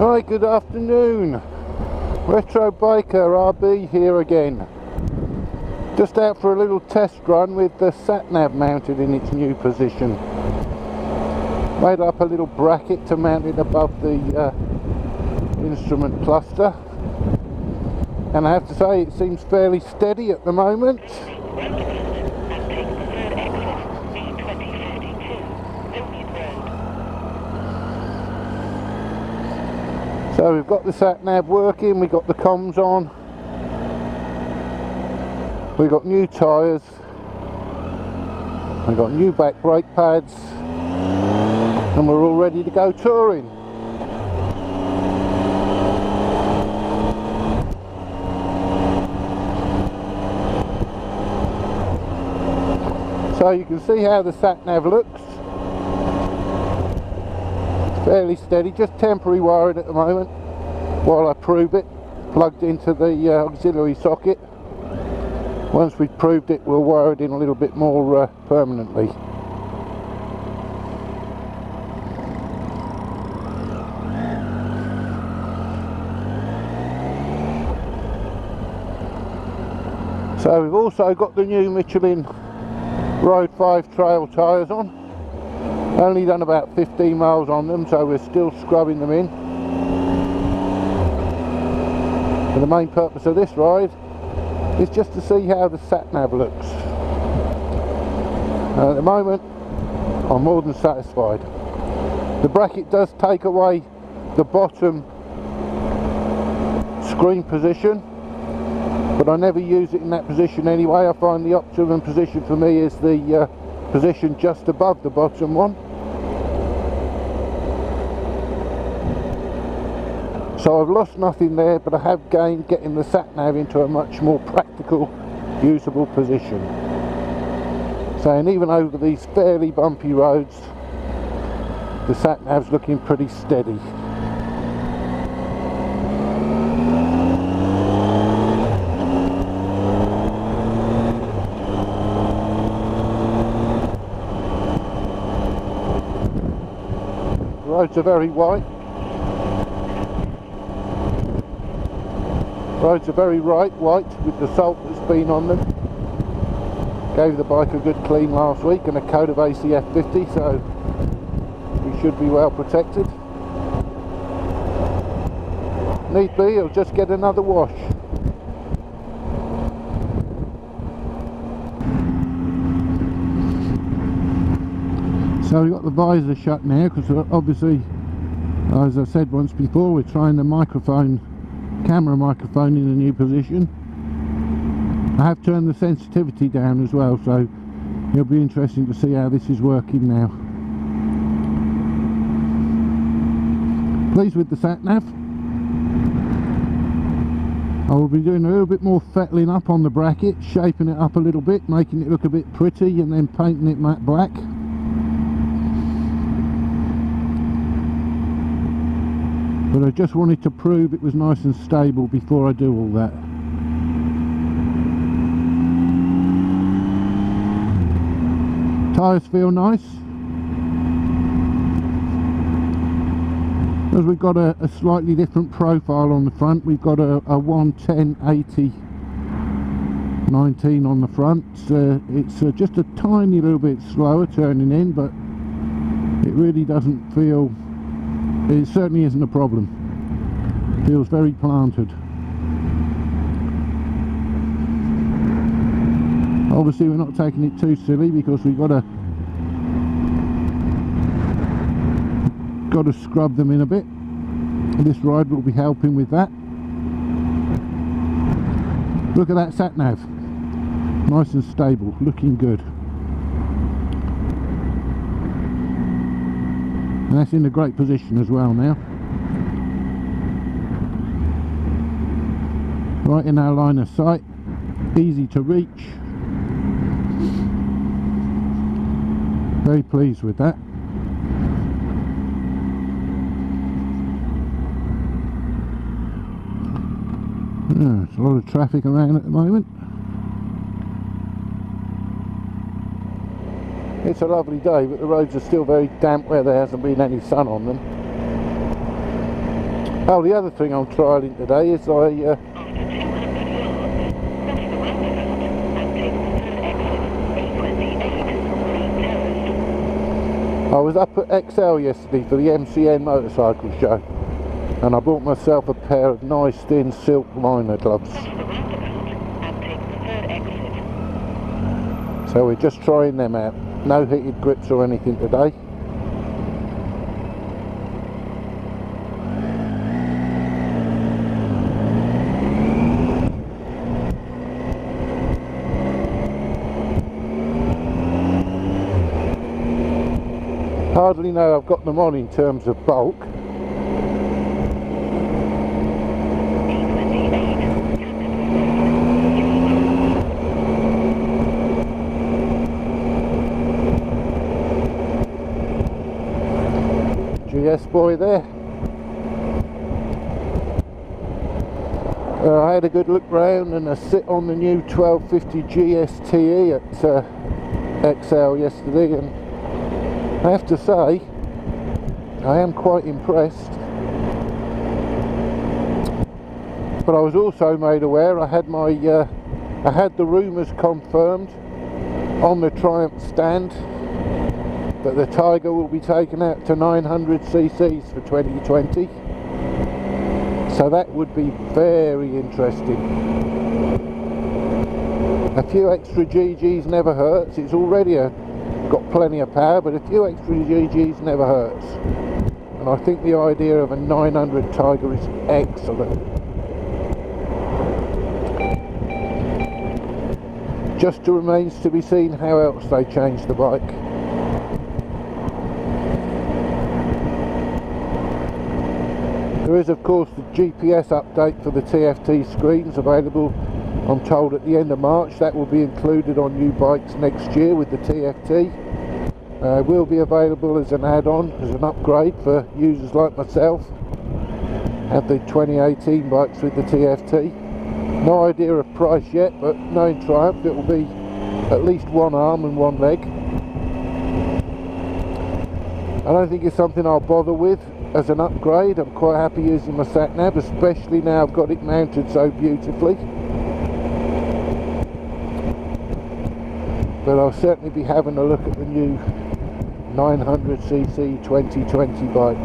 Hi, good afternoon. Retro Biker RB here again. Just out for a little test run with the Satnav mounted in its new position. Made up a little bracket to mount it above the instrument cluster. And I have to say it seems fairly steady at the moment. So we've got the sat-nav working, we've got the comms on, we've got new tyres, we've got new back brake pads, and we're all ready to go touring. So you can see how the sat-nav looks. Fairly steady, just temporary wiring at the moment while I prove it, plugged into the auxiliary socket. Once we've proved it, we'll wire it in a little bit more permanently. So we've also got the new Michelin Road 5 trail tyres on. Only done about 15 miles on them, so we're still scrubbing them in. And the main purpose of this ride is just to see how the sat-nav looks. At the moment, I'm more than satisfied. The bracket does take away the bottom screen position, but I never use it in that position anyway. I find the optimum position for me is the position just above the bottom one. So I've lost nothing there, but I have gained getting the sat-nav into a much more practical, usable position. So, and even over these fairly bumpy roads, the sat-nav's looking pretty steady. The roads are very white. Roads are very white with the salt that's been on them. Gave the bike a good clean last week and a coat of ACF 50, so we should be well protected. Need be, it'll just get another wash. So we've got the visor shut now because obviously, as I said once before, we're trying the camera microphone in a new position. I have turned the sensitivity down as well, so it'll be interesting to see how this is working now. Pleased with the sat-nav. I will be doing a little bit more fettling up on the bracket, shaping it up a little bit, making it look a bit pretty, and then painting it matte black. But I just wanted to prove it was nice and stable before I do all that. Tyres feel nice. Because we've got a slightly different profile on the front. We've got a 110/80 19 on the front. It's just a tiny little bit slower turning in, but it really doesn't feel... It certainly isn't a problem. Feels very planted. Obviously we're not taking it too silly because we've got to scrub them in a bit. This ride will be helping with that. Look at that sat-nav. Nice and stable, looking good. And that's in a great position as well now. Right in our line of sight, easy to reach. Very pleased with that. There's a lot of traffic around at the moment. It's a lovely day, but the roads are still very damp where there hasn't been any sun on them. Oh, the other thing I'm trialling today is I was up at XL yesterday for the MCN motorcycle show, and I bought myself a pair of nice thin silk liner gloves. So we're just trying them out. No heated grips or anything today. Hardly know I've got them on in terms of bulk. GS boy there. I had a good look round and a sit on the new 1250 GSTE at XL yesterday, and I have to say I am quite impressed. But I was also made aware I had the rumours confirmed on the Triumph stand that the Tiger will be taken out to 900cc's for 2020. So that would be very interesting. A few extra GGs never hurts. It's already got plenty of power, but a few extra GGs never hurts. And I think the idea of a 900 Tiger is excellent. Just remains to be seen how else they change the bike. There is of course the GPS update for the TFT screens available, I'm told, at the end of March. That will be included on new bikes next year with the TFT. Will be available as an add-on, as an upgrade for users like myself. Have the 2018 bikes with the TFT. No idea of price yet, but knowing Triumph, it will be at least one arm and one leg. I don't think it's something I'll bother with as an upgrade. I'm quite happy using my Satnav, especially now I've got it mounted so beautifully. But I'll certainly be having a look at the new 900cc 2020 bike.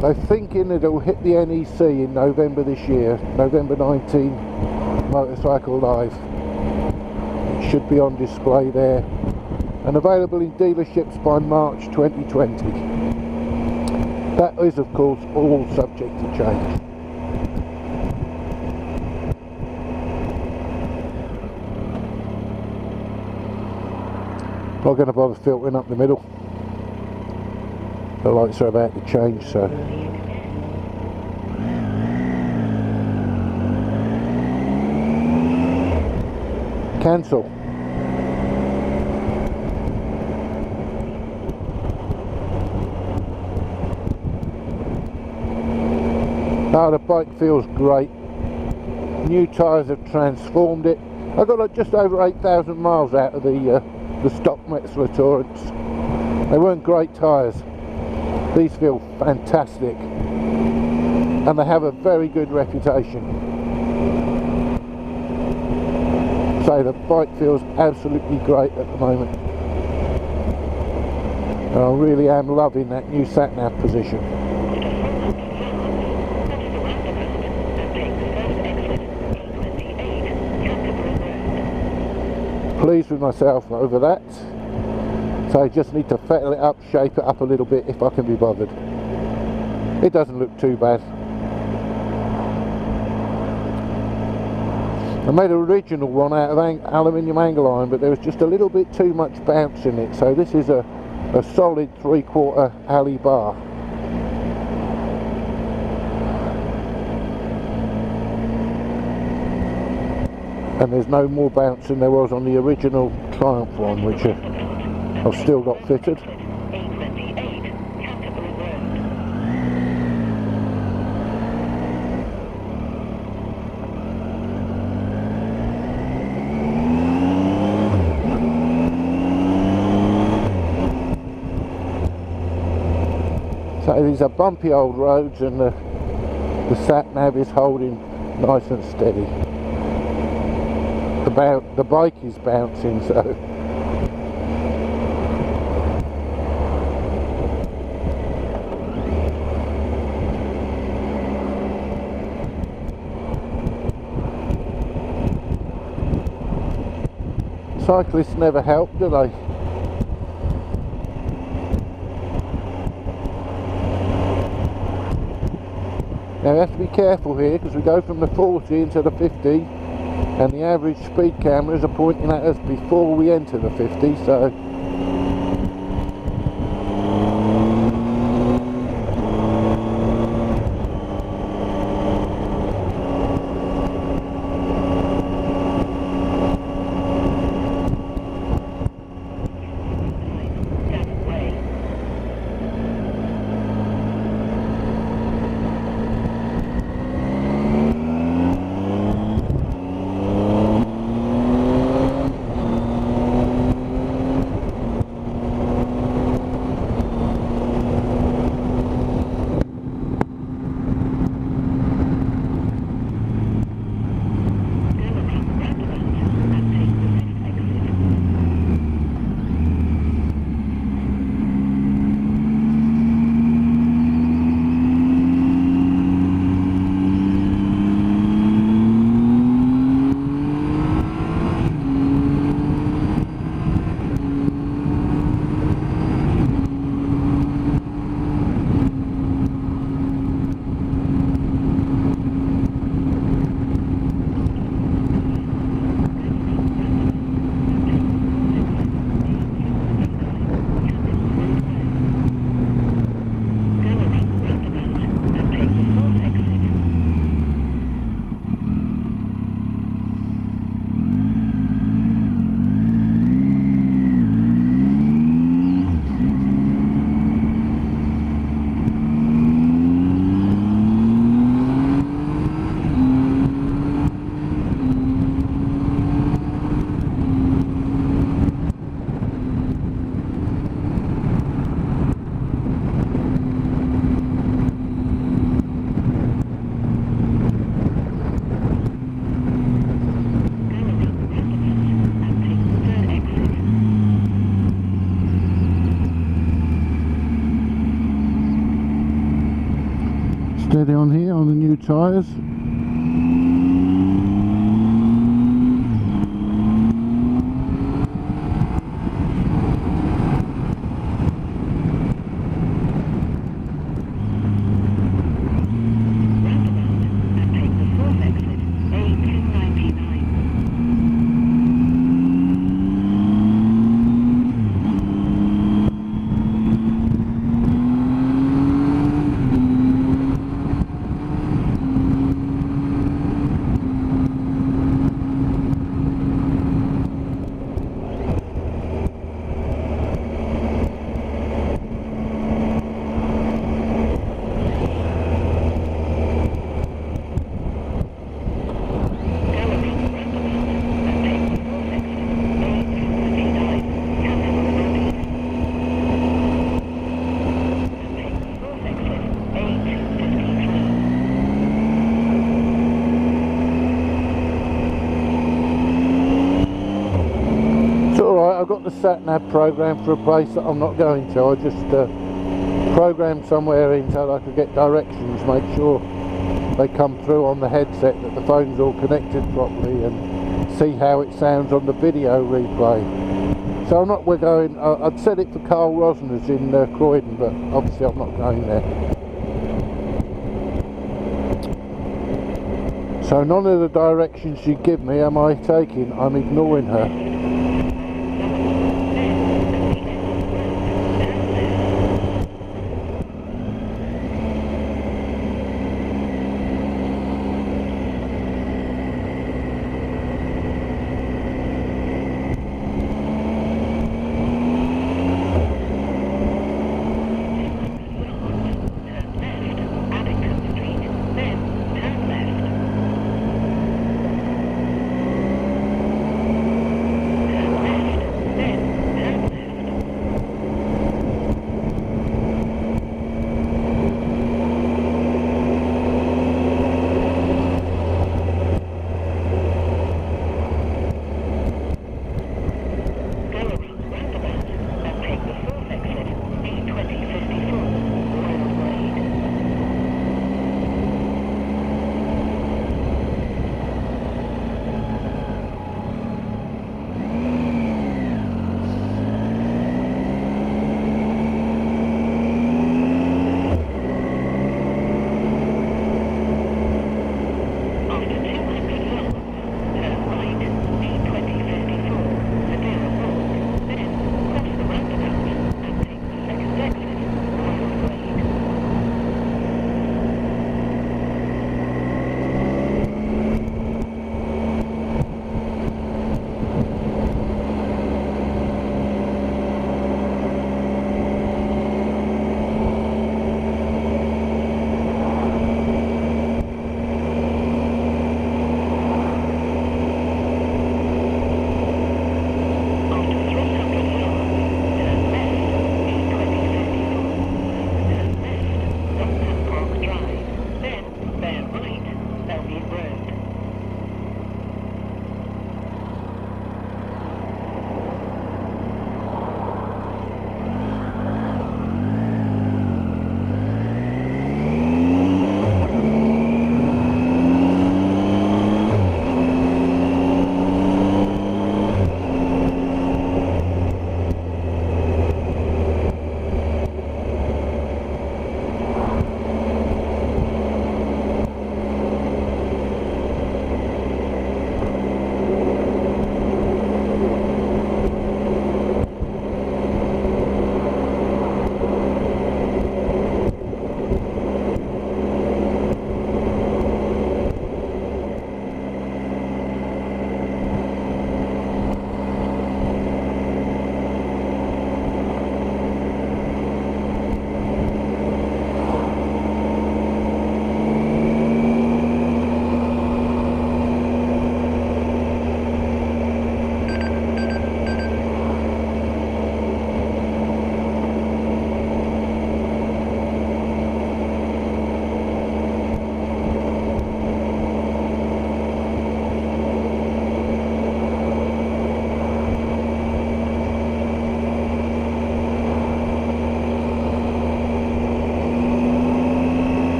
They're thinking that it will hit the NEC in November this year, November 19, Motorcycle Live. It should be on display there and available in dealerships by March 2020. That is of course all subject to change. Not going to bother filtering up the middle. The lights are about to change, so cancel. Oh, the bike feels great. New tyres have transformed it. I got like just over 8,000 miles out of the stock Michelin Torrents. They weren't great tyres. These feel fantastic, and they have a very good reputation. So the bike feels absolutely great at the moment. And I really am loving that new sat-nav position. Pleased with myself over that. So I just need to fettle it up, shape it up a little bit if I can be bothered. It doesn't look too bad. I made an original one out of aluminium angle iron, but there was just a little bit too much bounce in it. So this is a solid 3/4 alley bar. And there's no more bounce than there was on the original Triumph one, which I've still got fitted. So these are bumpy old roads, and the sat nav is holding nice and steady. The bike is bouncing, so cyclists never help, do they? Now we have to be careful here because we go from the 40 into the 50, and the average speed cameras are pointing at us before we enter the 50, so steady on here on the new tyres. I've got the sat nav program for a place that I'm not going to. I just programmed somewhere in so that I could get directions, make sure they come through on the headset, that the phone's all connected properly, and see how it sounds on the video replay. So we're going, I'd set it for Carl Rosner's in Croydon, but obviously I'm not going there. So none of the directions she give me am I taking, I'm ignoring her.